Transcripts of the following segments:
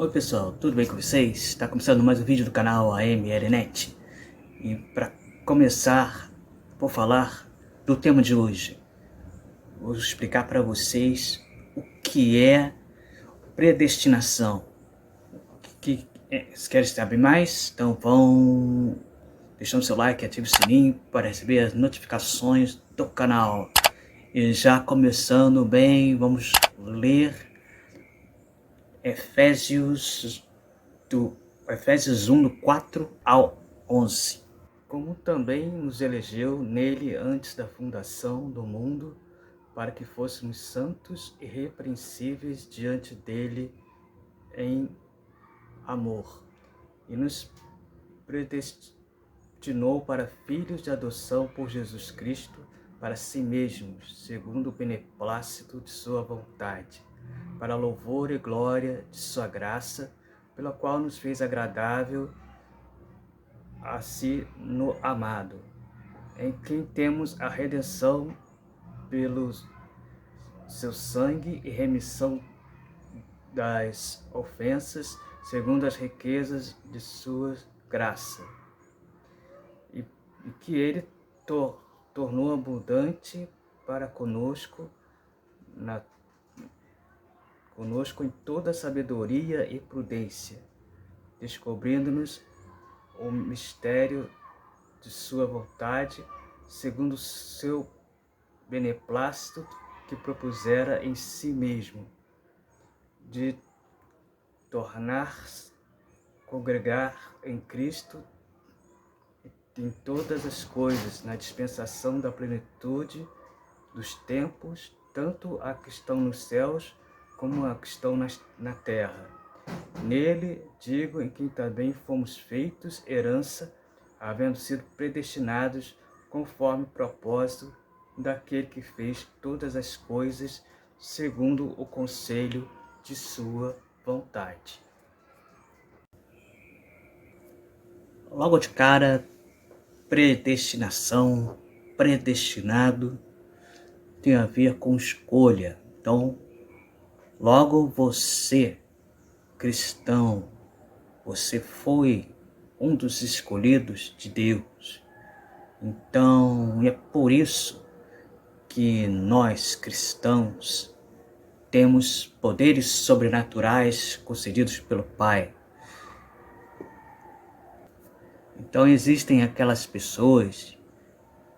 Oi pessoal, tudo bem com vocês? Está começando mais um vídeo do canal AMLnet. E para começar, vou falar do tema de hoje. Vou explicar para vocês o que é predestinação. Se querem saber mais, então vão deixando seu like, ative o sininho para receber as notificações do canal. E já começando bem, vamos ler Efésios 1, do 4 ao 11. Como também nos elegeu nele antes da fundação do mundo, para que fôssemos santos e irrepreensíveis diante dele em amor, e nos predestinou para filhos de adoção por Jesus Cristo, para si mesmos, segundo o beneplácito de sua vontade, para louvor e glória de sua graça, pela qual nos fez agradável a si no amado, em quem temos a redenção pelo seu sangue e remissão das ofensas, segundo as riquezas de sua graça, e que ele tornou abundante para conosco em toda sabedoria e prudência, descobrindo-nos o mistério de sua vontade, segundo o seu beneplácito que propusera em si mesmo, de congregar em Cristo em todas as coisas, na dispensação da plenitude dos tempos, tanto a que estão nos céus como a que estão na terra. Nele, digo, em quem também fomos feitos herança, havendo sido predestinados conforme o propósito daquele que fez todas as coisas segundo o conselho de sua vontade. Logo de cara, predestinação, predestinado, tem a ver com escolha. Então, logo você, cristão, você foi um dos escolhidos de Deus. Então, é por isso que nós, cristãos, temos poderes sobrenaturais concedidos pelo Pai. Então, existem aquelas pessoas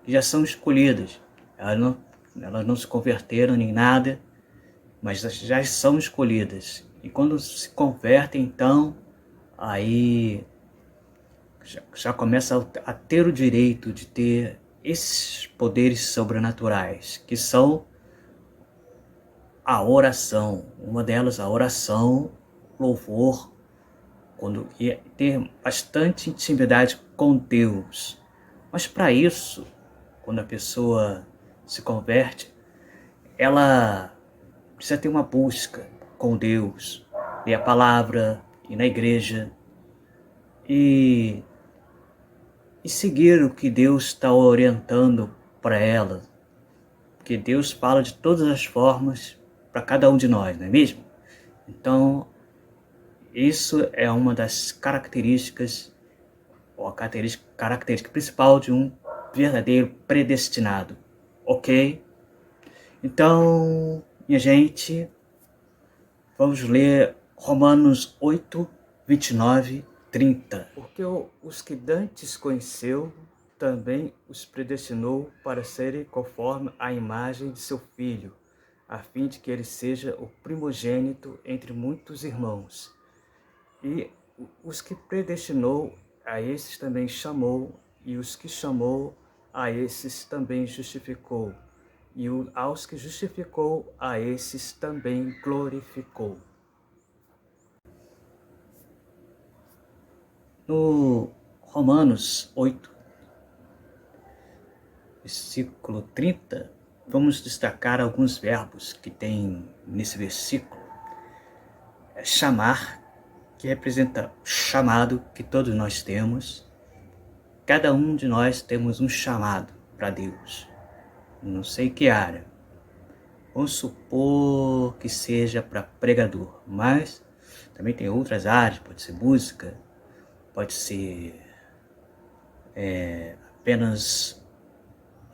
que já são escolhidas. Elas não se converteram nem nada, mas já são escolhidas. E quando se convertem, então, aí já começa a ter o direito de ter esses poderes sobrenaturais, que são a oração. Uma delas, a oração, louvor, e ter bastante intimidade com Deus. Mas para isso, quando a pessoa se converte, ela precisa ter uma busca com Deus, ler a palavra, ir na igreja e seguir o que Deus está orientando para ela. Porque Deus fala de todas as formas para cada um de nós, não é mesmo? Então, isso é uma das características, ou a característica principal de um verdadeiro predestinado, ok? Então, minha gente, vamos ler Romanos 8, 29, 30. Porque os que dantes conheceu, também os predestinou para serem conforme a imagem de seu Filho, a fim de que ele seja o primogênito entre muitos irmãos. E os que predestinou, a esses também chamou, e os que chamou, a esses também justificou, e aos que justificou, a esses também glorificou. No Romanos 8, versículo 30, vamos destacar alguns verbos que tem nesse versículo. Chamar, que representa o chamado que todos nós temos. Cada um de nós temos um chamado para Deus. Não sei que área. Vamos supor que seja para pregador, mas Também tem outras áreas, pode ser música, pode ser apenas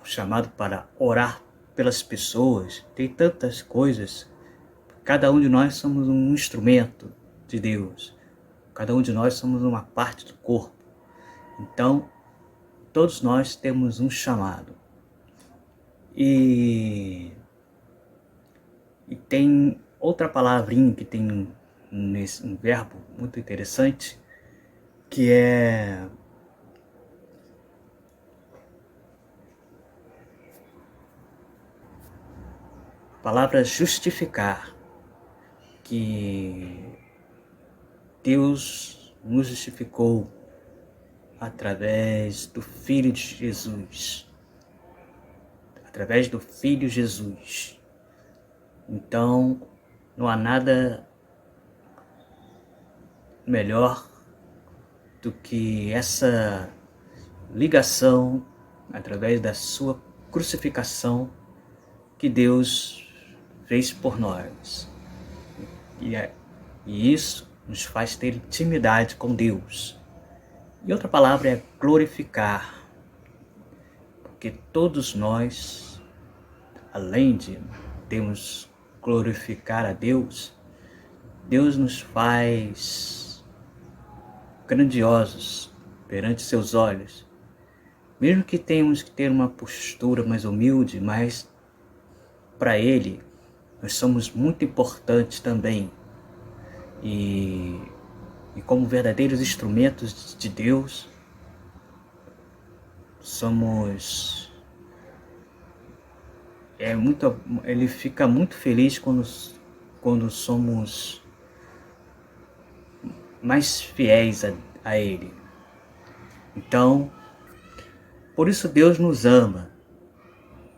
um chamado para orar pelas pessoas. Tem tantas coisas. Cada um de nós somos um instrumento de Deus. Cada um de nós somos uma parte do corpo. Então, todos nós temos um chamado. E tem outra palavrinha que tem um verbo muito interessante, que é a palavra justificar, que Deus nos justificou através do Filho de Jesus. Através do Filho Jesus. Então, não há nada melhor do que essa ligação através da sua crucificação que Deus fez por nós. E isso nos faz ter intimidade com Deus. E outra palavra é glorificar. Porque todos nós, além de termos glorificar a Deus, Deus nos faz grandiosos perante seus olhos. Mesmo que tenhamos que ter uma postura mais humilde, mas para Ele nós somos muito importantes também. E como verdadeiros instrumentos de Deus, ele fica muito feliz quando somos mais fiéis a Ele. Então, por isso Deus nos ama.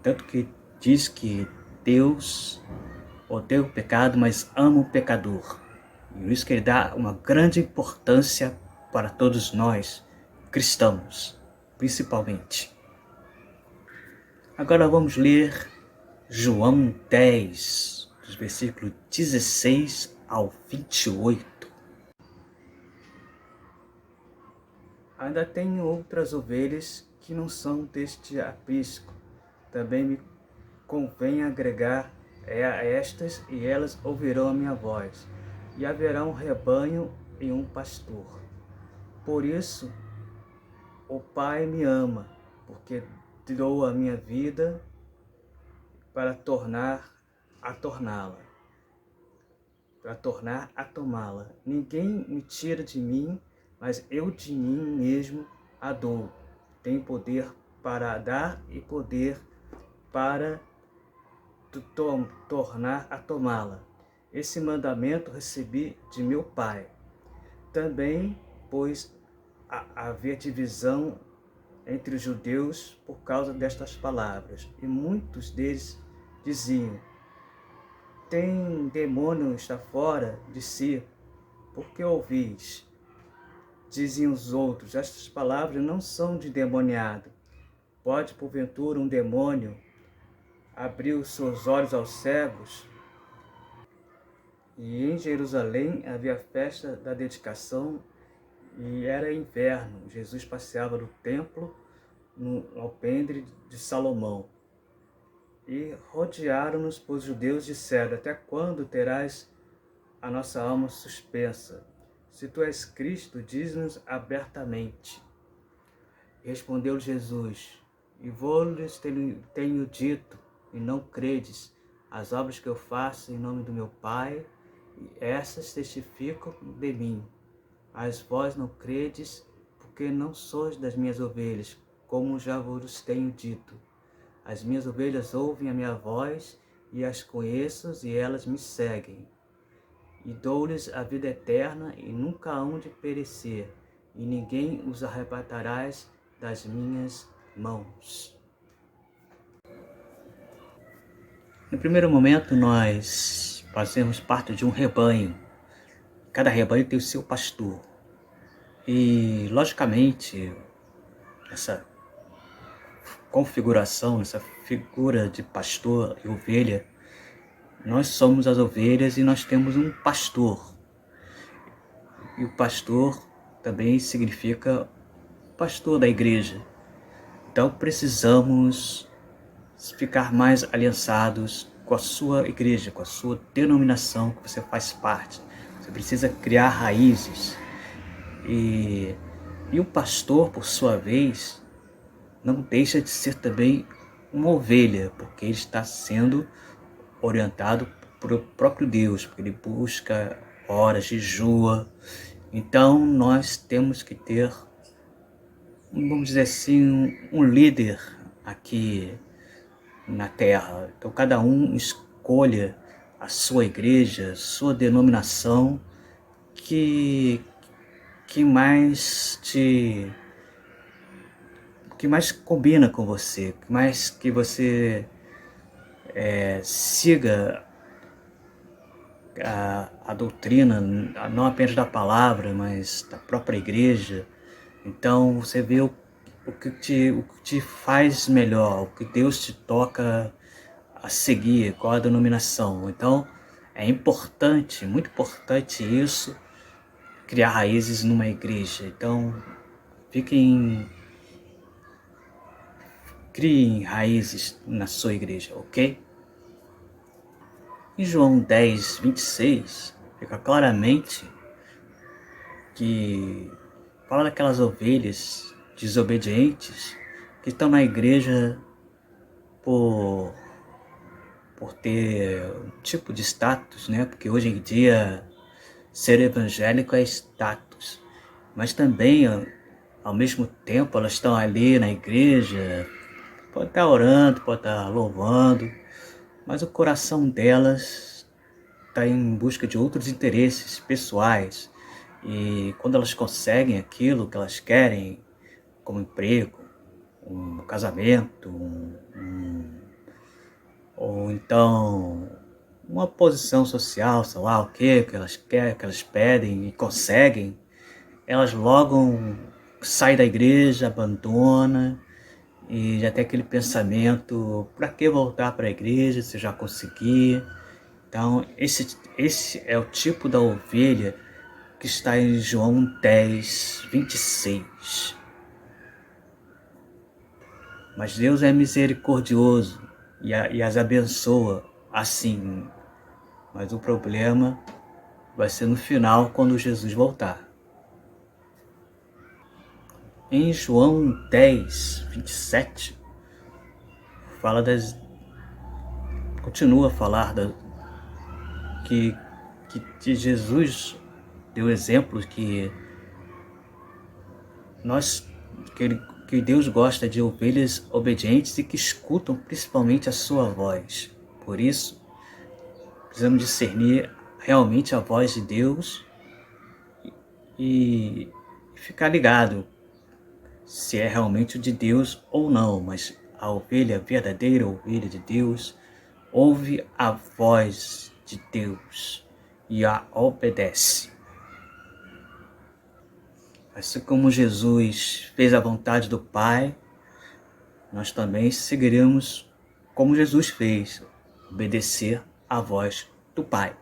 Tanto que diz que Deus odeia o pecado, mas ama o pecador. E por isso que Ele dá uma grande importância para todos nós, cristãos, principalmente. Agora vamos ler João 10, dos versículos 16 ao 28. Ainda tenho outras ovelhas que não são deste aprisco. Também me convém agregar a estas, e elas ouvirão a minha voz. E haverá um rebanho e um pastor. Por isso, o Pai me ama, porque dou a minha vida para tornar a tomá-la. Ninguém me tira de mim, mas eu de mim mesmo a dou. Tenho poder para dar e poder para tornar a tomá-la. Esse mandamento recebi de meu Pai. Também, pois, havia divisão entre os judeus por causa destas palavras, e muitos deles diziam: tem demônio, está fora de si, por que ouvis? Diziam os outros: estas palavras não são de demoniado. Pode, porventura, um demônio abrir os seus olhos aos cegos? E em Jerusalém havia a festa da dedicação, e era inverno. Jesus passeava no templo, no alpendre de Salomão. E rodearam-nos, pois os judeus disseram: até quando terás a nossa alma suspensa? Se tu és Cristo, diz-nos abertamente. Respondeu Jesus: e vou-lhes tenho dito, e não credes. As obras que eu faço em nome do meu Pai, essas testificam de mim. Mas vós não credes, porque não sois das minhas ovelhas, como já vos tenho dito. As minhas ovelhas ouvem a minha voz, e as conheço, e elas me seguem. E dou-lhes a vida eterna, e nunca hão de perecer, e ninguém os arrebatarás das minhas mãos. No primeiro momento, nós fazemos parte de um rebanho. Cada rebanho tem o seu pastor. E, logicamente, essa configuração, essa figura de pastor e ovelha, nós somos as ovelhas e nós temos um pastor. E o pastor também significa pastor da igreja. Então precisamos ficar mais aliançados com a sua igreja, com a sua denominação que você faz parte. Você precisa criar raízes. E o pastor, por sua vez, não deixa de ser também uma ovelha, porque ele está sendo orientado por o próprio Deus, porque ele busca, ora, jejua. Então nós temos que ter, vamos dizer assim, um líder aqui na terra. Então cada um escolha a sua igreja, sua denominação, que mais que mais combina com você, que você siga a doutrina, não apenas da palavra, mas da própria igreja. Então você vê o que te faz melhor, o que Deus te toca a seguir, qual a denominação. Então é importante, muito importante isso, criar raízes numa igreja. Então criem raízes na sua igreja, ok? Em João 10, 26, fica claramente que fala daquelas ovelhas desobedientes que estão na igreja por ter um tipo de status, né? Porque hoje em dia ser evangélico é status, mas também ao mesmo tempo elas estão ali na igreja, pode estar orando, pode estar louvando, mas o coração delas está em busca de outros interesses pessoais. E quando elas conseguem aquilo que elas querem, como emprego, um casamento, ou então uma posição social, sei lá o que elas querem, que elas pedem e conseguem, elas logo saem da igreja, abandonam, e já tem aquele pensamento, para que voltar para a igreja se já consegui? Então esse é o tipo da ovelha que está em João 10, 26. Mas Deus é misericordioso e as abençoa assim. Mas o problema vai ser no final, quando Jesus voltar. Em João 10, 27, continua a falar que Jesus deu exemplos que Deus gosta de ovelhas obedientes e que escutam principalmente a sua voz. Por isso, precisamos discernir realmente a voz de Deus e ficar ligado se é realmente o de Deus ou não. Mas a ovelha, a verdadeira ovelha de Deus, ouve a voz de Deus e a obedece. Assim como Jesus fez a vontade do Pai, nós também seguiremos como Jesus fez, obedecer à voz do Pai.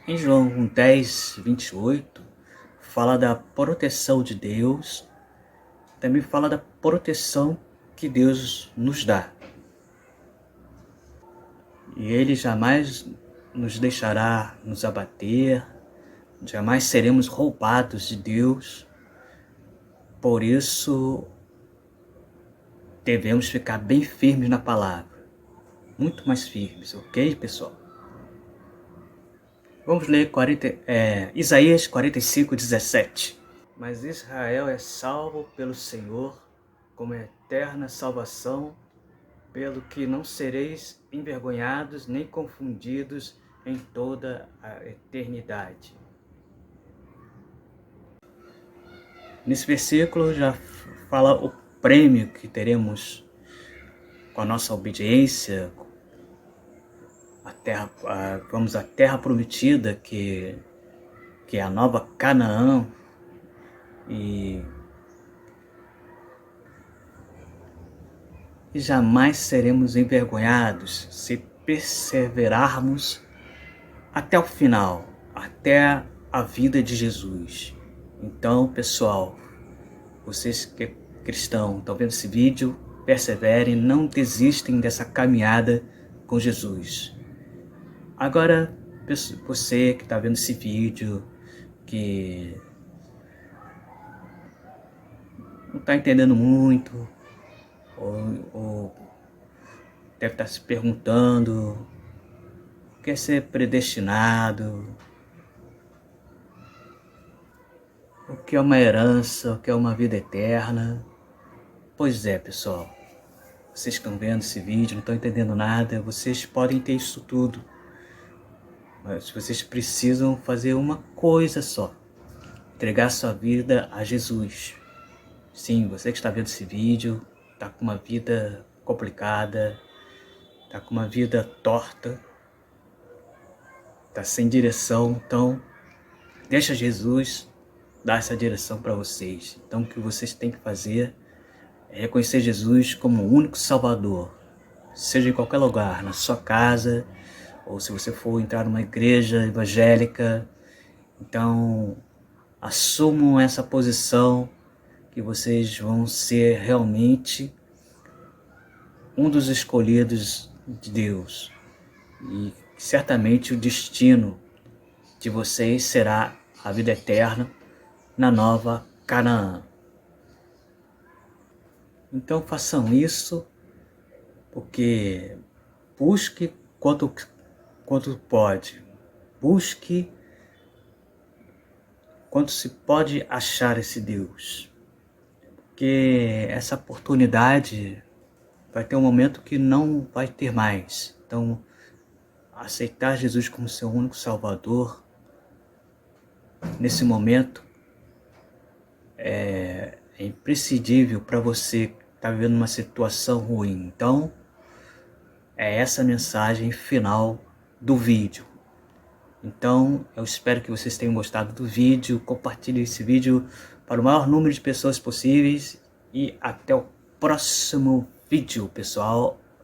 Em João 10, 28, fala da proteção de Deus, também fala da proteção que Deus nos dá. E Ele jamais nos deixará nos abater, jamais seremos roubados de Deus. Por isso, devemos ficar bem firmes na palavra, muito mais firmes, ok, pessoal? Vamos ler Isaías 45, 17. Mas Israel é salvo pelo Senhor, como eterna salvação, pelo que não sereis envergonhados nem confundidos em toda a eternidade. Nesse versículo já fala o prêmio que teremos com a nossa obediência, vamos à terra prometida, que é a nova Canaã, e jamais seremos envergonhados se perseverarmos até o final, até a vida de Jesus. Então, pessoal, vocês que é cristão, estão vendo esse vídeo, perseverem, não desistem dessa caminhada com Jesus. Agora, você que está vendo esse vídeo, que não está entendendo muito, ou deve estar se perguntando o que é ser predestinado, o que é uma herança, o que é uma vida eterna. Pois é, pessoal, vocês estão vendo esse vídeo, não estão entendendo nada, vocês podem ter isso tudo, mas vocês precisam fazer uma coisa só: entregar sua vida a Jesus. Sim, você que está vendo esse vídeo, está com uma vida complicada, está com uma vida torta, está sem direção, então deixa Jesus dar essa direção para vocês. Então o que vocês têm que fazer é reconhecer Jesus como o único Salvador, seja em qualquer lugar, na sua casa, ou se você for entrar numa igreja evangélica. Então assumam essa posição, que vocês vão ser realmente um dos escolhidos de Deus, e certamente o destino de vocês será a vida eterna na nova Canaã. Então façam isso, porque busque quanto pode, busque quanto se pode achar esse Deus, porque essa oportunidade vai ter um momento que não vai ter mais. Então, aceitar Jesus como seu único Salvador nesse momento é imprescindível para você que está vivendo uma situação ruim. Então, é essa a mensagem final do vídeo. Então, eu espero que vocês tenham gostado do vídeo. Compartilhe esse vídeo para o maior número de pessoas possíveis. E até o próximo vídeo, pessoal.